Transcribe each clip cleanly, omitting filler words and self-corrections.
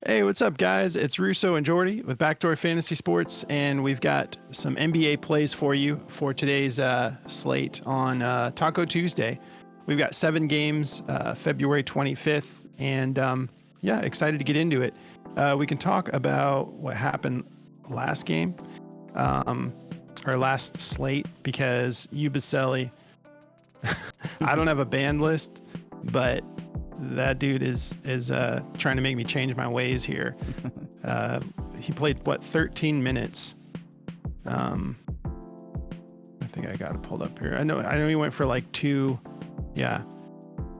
Hey, what's up, guys? It's Russo and Jordy with Backdoor Fantasy Sports, and we've got some NBA plays for you for today's slate on Taco Tuesday. We've got 7 games, February 25th, and yeah, excited to get into it. We can talk about what happened last game, or last slate, because Ubaselli, I don't have a banned list, but that dude is trying to make me change my ways here. He played 13 minutes. I think I got it pulled up here. I know he went for like 2. Yeah,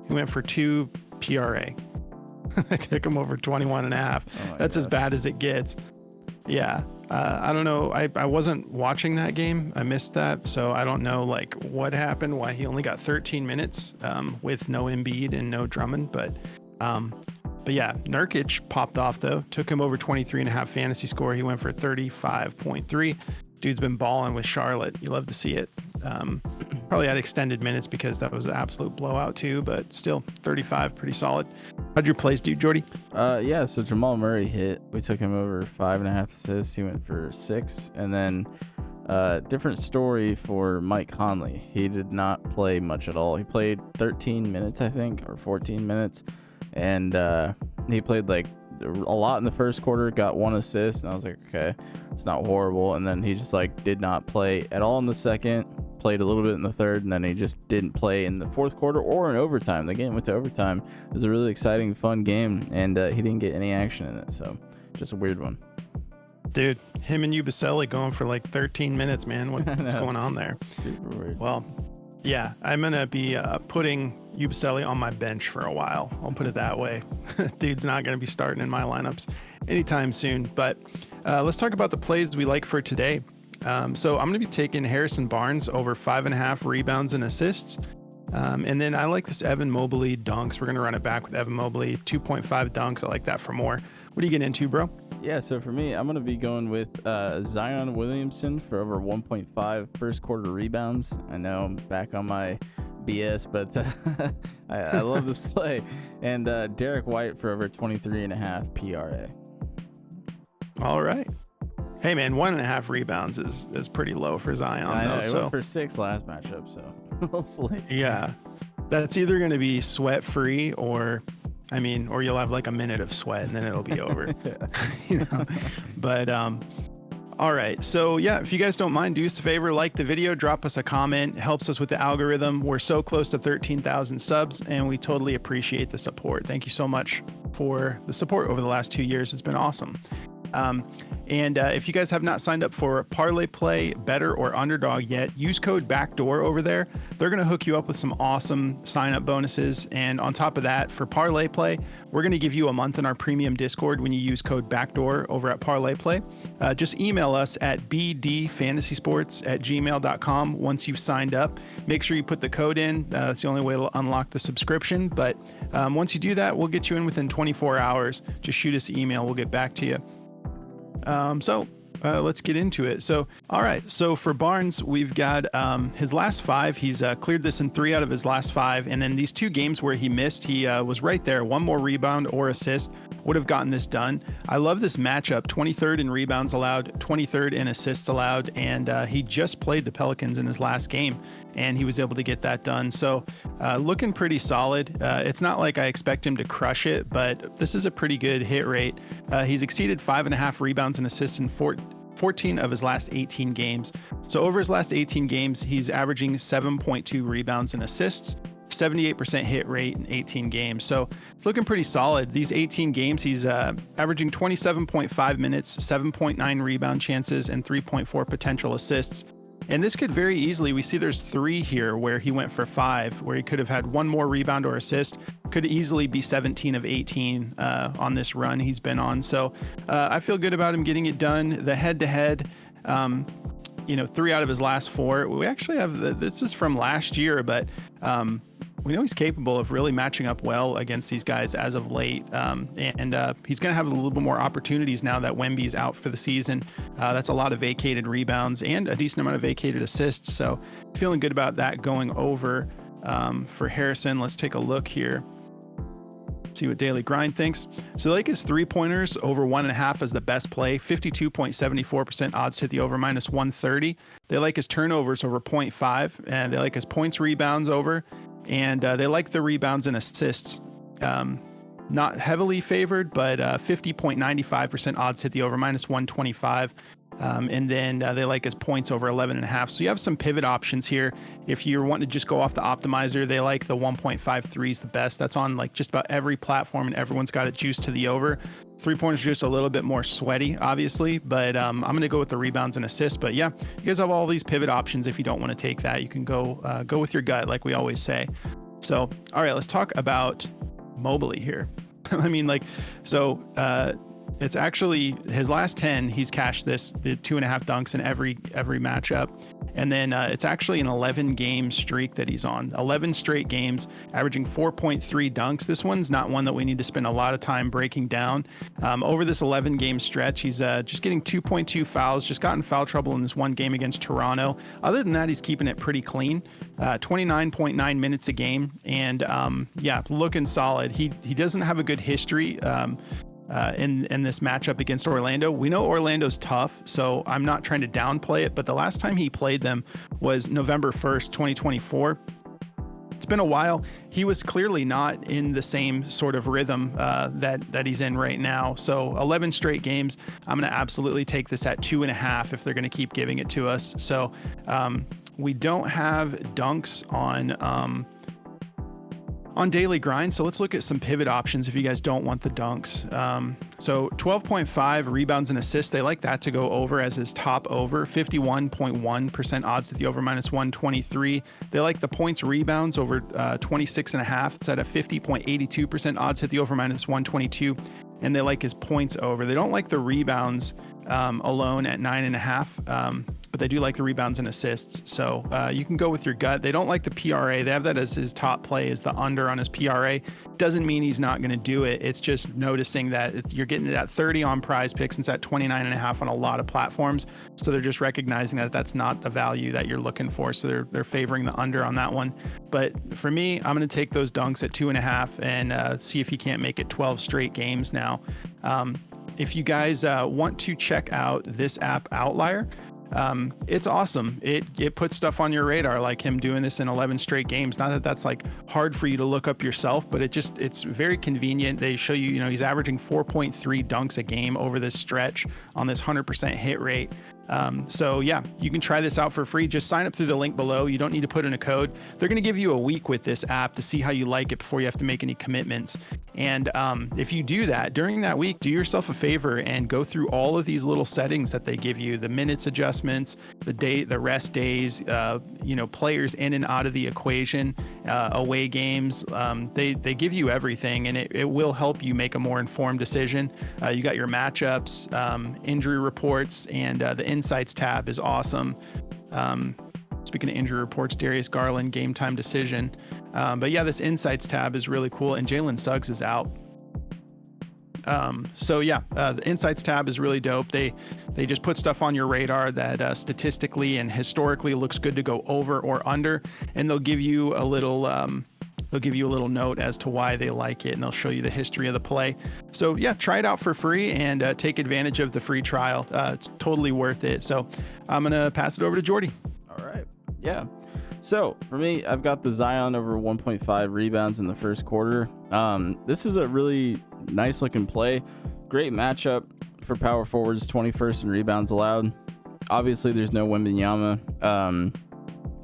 he went for 2 PRA. I took him over 21 and a half. That's as bad as it gets. Yeah. I don't know. I wasn't watching that game. I missed that. So I don't know like what happened, why he only got 13 minutes with no Embiid and no Drummond. But yeah, Nurkic popped off though. Took him over 23 and a half fantasy score. He went for 35.3. Dude's been balling with Charlotte. You love to see it. Probably had extended minutes because that was an absolute blowout too, but still 35, pretty solid. How'd your plays do, Jordy? Yeah, so Jamal Murray hit. We took him over 5.5 assists. He went for 6. And then different story for Mike Conley. He did not play much at all. He played 13 minutes, I think, or 14 minutes. And he played like a lot in the first quarter, got 1 assist. And I was like, okay, it's not horrible. And then he just like did not play at all in the second. Played a little bit in the third, and then he just didn't play in the fourth quarter or in overtime. The game went to overtime. It was a really exciting, fun game, and he didn't get any action in it, so just a weird one. Dude, him and Ubaselli going for like 13 minutes, man. What's going on there? Super weird. Well, yeah, I'm going to be putting Ubaselli on my bench for a while. I'll put it that way. Dude's not going to be starting in my lineups anytime soon, but let's talk about the plays we like for today. So I'm going to be taking Harrison Barnes over 5.5 rebounds and assists. And then I like this Evan Mobley dunks. We're going to run it back with Evan Mobley, 2.5 dunks. I like that for more. What are you getting into, bro? Yeah, so for me, I'm going to be going with Zion Williamson for over 1.5 first quarter rebounds. I know I'm back on my BS, but I love this play. And Derrick White for over 23.5 PRA. All right. Hey man, 1.5 rebounds is pretty low for Zion. I know, though, it went for 6 last matchup, so hopefully. Yeah, that's either going to be sweat free or you'll have like a minute of sweat and then it'll be over. But all right. So yeah, if you guys don't mind, do us a favor, like the video, drop us a comment. It helps us with the algorithm. We're so close to 13,000 subs and we totally appreciate the support. Thank you so much for the support over the last 2 years. It's been awesome. And if you guys have not signed up for Parlay Play, Better, or Underdog yet, use code BACKDOOR over there. They're going to hook you up with some awesome sign-up bonuses. And on top of that, for Parlay Play, we're going to give you a month in our premium Discord when you use code BACKDOOR over at Parlay Play. Just email us at bdfantasysports@gmail.com once you've signed up. Make sure you put the code in. That's the only way to unlock the subscription. But once you do that, we'll get you in within 24 hours. Just shoot us an email. We'll get back to you. So let's get into it. So, all right. So for Barnes, we've got his last 5. He's cleared this in 3 out of his last 5. And then these 2 games where he missed, he was right there. 1 more rebound or assist would have gotten this done. I love this matchup. 23rd in rebounds allowed, 23rd in assists allowed. And he just played the Pelicans in his last game and he was able to get that done. So looking pretty solid. It's not like I expect him to crush it, but this is a pretty good hit rate. He's exceeded 5.5 rebounds and assists in 14 of his last 18 games. So over his last 18 games, he's averaging 7.2 rebounds and assists, 78% hit rate in 18 games. So it's looking pretty solid. These 18 games, he's averaging 27.5 minutes, 7.9 rebound chances, and 3.4 potential assists. And this could very easily, we see there's 3 here where he went for 5, where he could have had 1 more rebound or assist, could easily be 17 of 18 on this run he's been on. So I feel good about him getting it done. The head-to-head, 3 out of his last 4. We actually have, this is from last year, but we know he's capable of really matching up well against these guys as of late. And he's going to have a little bit more opportunities now that Wemby's out for the season. That's a lot of vacated rebounds and a decent amount of vacated assists. So feeling good about that going over for Harrison. Let's take a look here. See what Daily Grind thinks. So they like his 3-pointers over 1.5 as the best play, 52.74% odds to hit the over -130. They like his turnovers over 0.5, and they like his points rebounds over, and they like the rebounds and assists. Not heavily favored, but 50.95% odds to hit the over -125. And then they like his points over 11.5. So you have some pivot options here. If you're wanting to just go off the optimizer, they like the 1.53 is the best. That's on like just about every platform, and everyone's got it juiced to the over. 3-pointers are just a little bit more sweaty, obviously, but I'm going to go with the rebounds and assists. But yeah, you guys have all these pivot options. If you don't want to take that, you can go with your gut, like we always say. So, all right, let's talk about Mobley here. I mean, it's actually his last 10. He's cashed the 2.5 dunks in every matchup. And then it's actually an 11-game streak that he's on. 11 straight games, averaging 4.3 dunks. This one's not one that we need to spend a lot of time breaking down. Over this 11-game stretch, he's just getting 2.2 fouls, just got in foul trouble in this one game against Toronto. Other than that, he's keeping it pretty clean. 29.9 minutes a game. And looking solid. He doesn't have a good history in this matchup against Orlando. We know Orlando's tough, so I'm not trying to downplay it, but the last time he played them was November 1st, 2024. It's been a while. He was clearly not in the same sort of rhythm that he's in right now. So 11 straight games. I'm going to absolutely take this at 2.5 if they're going to keep giving it to us. So we don't have dunks on Daily Grind. So let's look at some pivot options if you guys don't want the dunks. So 12.5 rebounds and assists. They like that to go over as his top over. 51.1% odds at the over -123. They like the points rebounds over 26.5. It's at a 50.82% odds at the over -122. And they like his points over. They don't like the rebounds alone at 9.5. But they do like the rebounds and assists. So you can go with your gut. They don't like the PRA. They have that as his top play, is the under on his PRA. Doesn't mean he's not going to do it. It's just noticing that you're getting it at 30 on Prize Picks, and it's at 29.5 on a lot of platforms. So they're just recognizing that that's not the value that you're looking for. So they're favoring the under on that one. But for me, I'm going to take those dunks at 2.5 and see if he can't make it 12 straight games now. If you guys want to check out this app, Outlier, it's awesome. It puts stuff on your radar, like him doing this in 11 straight games. Not that that's like hard for you to look up yourself, but it's very convenient. They show you, he's averaging 4.3 dunks a game over this stretch on this 100% hit rate. So yeah, you can try this out for free. Just sign up through the link below. You don't need to put in a code. They're going to give you a week with this app to see how you like it before you have to make any commitments. And if you do that during that week, do yourself a favor and go through all of these little settings that they give you: the minutes adjustments, the rest days, players in and out of the equation, away games. They give you everything, and it will help you make a more informed decision. You got your matchups, injury reports, and the Insights tab is awesome. Speaking of injury reports, Darius Garland, game time decision. But yeah, this Insights tab is really cool, and Jalen Suggs is out. The Insights tab is really dope. They just put stuff on your radar that statistically and historically looks good to go over or under, and they'll give you a little note as to why they like it, and they'll show you the history of the play. So yeah, try it out for free and take advantage of the free trial. It's totally worth it. So I'm gonna pass it over to Jordy. All right. Yeah. So for me, I've got the Zion over 1.5 rebounds in the first quarter. This is a really nice looking play. Great matchup for power forwards, 21st in rebounds allowed. Obviously, there's no Wembanyama.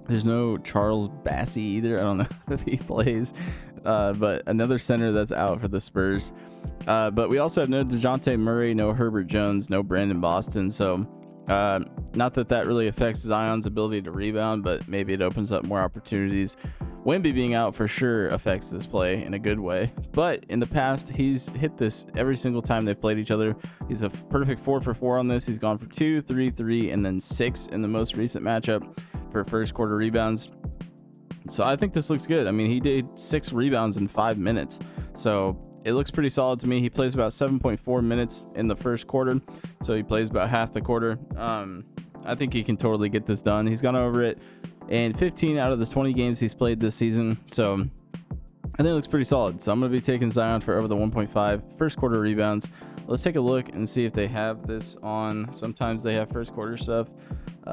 There's no Charles Bassey either. I don't know if he plays, but another center that's out for the Spurs. But we also have no DeJounte Murray, no Herbert Jones, no Brandon Boston. So not that really affects Zion's ability to rebound, but maybe it opens up more opportunities. Wemby being out for sure affects this play in a good way. But in the past, he's hit this every single time they've played each other. He's a perfect 4 for 4 on this. He's gone for 2, 3, 3, and then 6 in the most recent matchup for first quarter rebounds. So I think this looks good. I mean, he did 6 rebounds in 5 minutes. So it looks pretty solid to me. He plays about 7.4 minutes in the first quarter. So he plays about half the quarter. I think he can totally get this done. He's gone over it in 15 out of the 20 games he's played this season. So I think it looks pretty solid. So I'm going to be taking Zion for over the 1.5 first quarter rebounds. Let's take a look and see if they have this on. Sometimes they have first quarter stuff. They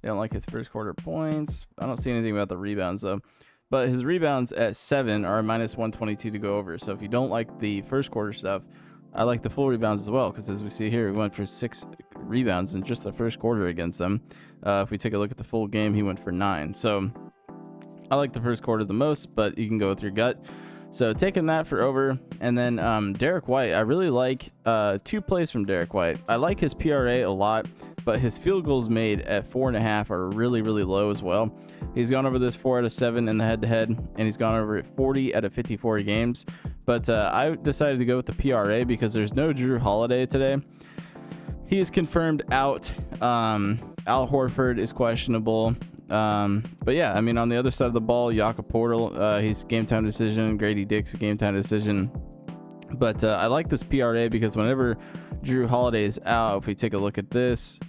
don't like his first quarter points. I don't see anything about the rebounds though. But his rebounds at 7 are minus 122 to go over. So if you don't like the first quarter stuff, I like the full rebounds as well. Because as we see here, he went for 6 rebounds in just the first quarter against them. If we take a look at the full game, he went for 9. So I like the first quarter the most, but you can go with your gut. So taking that for over. And then Derrick White, I really like 2 plays from Derrick White. I like his PRA a lot, but his field goals made at 4.5 are really, really low as well. He's gone over this 4 out of 7 in the head-to-head, and he's gone over it 40 out of 54 games. But I decided to go with the PRA because there's no Drew Holiday today. He is confirmed out. Al Horford is questionable. But yeah, I mean, on the other side of the ball, Jakob Poeltl, he's game time decision. Grady Dick's a game time decision. But I like this PRA because whenever Drew Holiday is out, if we take a look at this,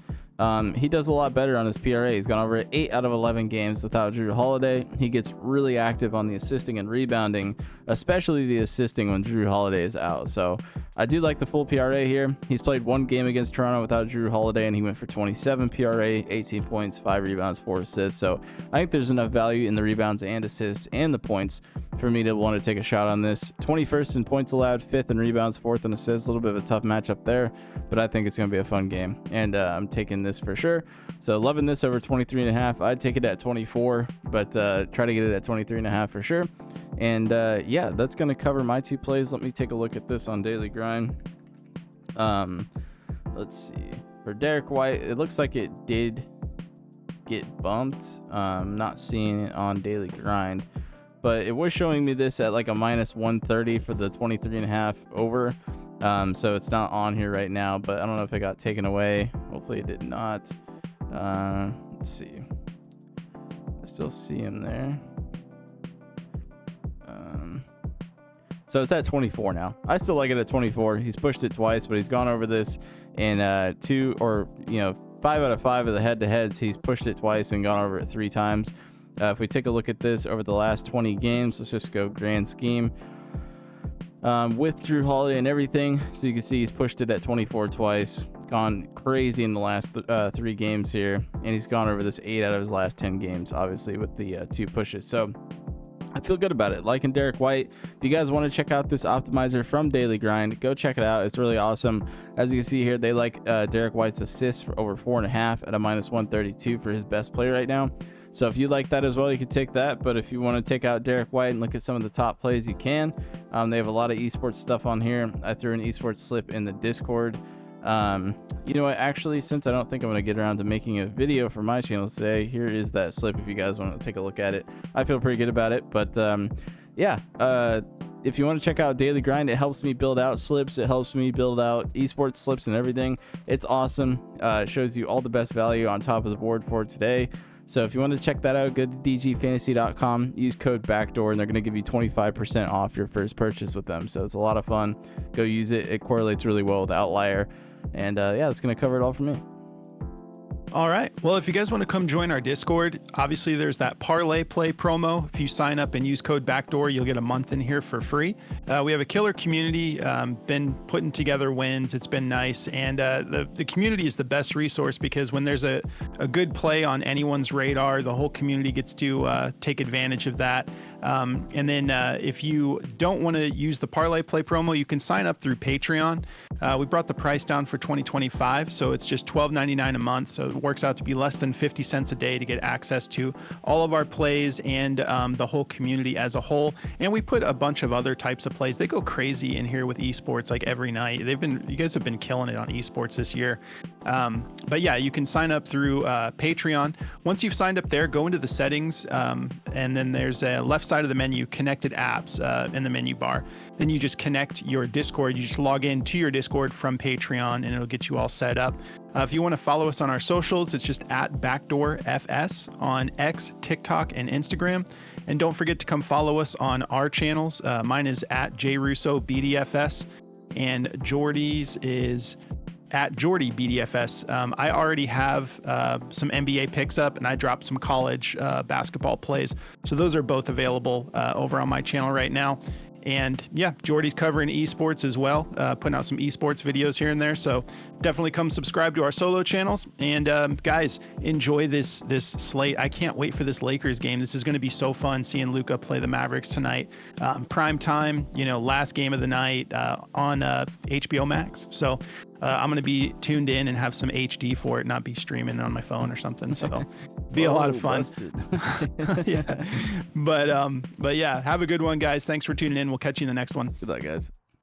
he does a lot better on his PRA. He's gone over 8 out of 11 games without Drew Holiday. He gets really active on the assisting and rebounding, especially the assisting when Drew Holiday is out. So I do like the full PRA here. He's played 1 game against Toronto without Drew Holiday, and he went for 27 PRA, 18 points, 5 rebounds, 4 assists. So I think there's enough value in the rebounds and assists and the points for me to want to take a shot on this. 21st in points allowed, 5th in rebounds, 4th in assists. A little bit of a tough matchup there, but I think it's going to be a fun game, and I'm taking this for sure. So loving this over 23.5. I'd take it at 24, but try to get it at 23.5 for sure. And yeah, that's going to cover my 2 plays. Let me take a look at this on Daily Grind. Let's see. For Derrick White, it looks like it did get bumped. Not seeing it on Daily Grind, but it was showing me this at like a minus 130 for the 23.5 over. So it's not on here right now, but I don't know if it got taken away. Hopefully it did not. Let's see. I still see him there. So it's at 24 now. I still like it at 24. He's pushed it twice, but he's gone over this in 5 out of 5 of the head-to-heads. He's pushed it twice and gone over it 3 times. If we take a look at this over the last 20 games, let's just go grand scheme. With Drew Holiday and everything, so you can see he's pushed it at 24 twice, gone crazy in the last 3 games here, and he's gone over this 8 out of his last 10 games, obviously with the 2 pushes. So I feel good about it. Liking Derrick White. If you guys want to check out this optimizer from Daily Grind, go check it out. It's really awesome. As you can see here, they like Derrick White's assists for over 4.5 at a minus 132 for his best player right now. So if you like that as well, you can take that. But if you want to take out Derrick White and look at some of the top plays, you can. They have a lot of esports stuff on here. I threw an esports slip in the Discord. You know what? Actually, since I don't think I'm going to get around to making a video for my channel today, here is that slip if you guys want to take a look at it. I feel pretty good about it. But yeah, if you want to check out Daily Grind, it helps me build out slips. It helps me build out esports slips and everything. It's awesome. It shows you all the best value on top of the board for today. So if you want to check that out, go to dgfantasy.com, use code BACKDOOR, and they're going to give you 25% off your first purchase with them. So it's a lot of fun. Go use it. It correlates really well with Outlier. And yeah, that's going to cover it all for me. All right. Well, if you guys want to come join our Discord, obviously there's that parlay play promo. If you sign up and use code BACKDOOR, you'll get a month in here for free. We have a killer community, been putting together wins. It's been nice. And the community is the best resource because when there's a good play on anyone's radar, the whole community gets to take advantage of that. And then if you don't want to use the parlay play promo, you can sign up through Patreon. We brought the price down for 2025, so it's just $12.99 a month. So it works out to be less than 50 cents a day to get access to all of our plays and the whole community as a whole. And we put a bunch of other types of plays. They go crazy in here with esports like every night. You guys have been killing it on esports this year. But yeah, you can sign up through Patreon. Once you've signed up there, go into the settings, and then there's a left side of the menu, connected apps in the menu bar. Then you just connect your Discord. You just log in to your Discord from Patreon, and it'll get you all set up. If you want to follow us on our socials, it's just at BackdoorFS on X, TikTok, and Instagram. And don't forget to come follow us on our channels. Mine is at JRussoBDFS, and Jordy's is at Jordy BDFS. I already have some NBA picks up, and I dropped some college basketball plays. So those are both available over on my channel right now. And yeah, Jordy's covering esports as well, putting out some esports videos here and there. So definitely come subscribe to our solo channels. And guys, enjoy this slate. I can't wait for this Lakers game. This is going to be so fun seeing Luka play the Mavericks tonight. Prime time, last game of the night on HBO Max. So I'm going to be tuned in and have some HD for it, not be streaming on my phone or something. So be a lot of fun. Yeah. But yeah, have a good one, guys. Thanks for tuning in. We'll catch you in the next one. Good luck, guys.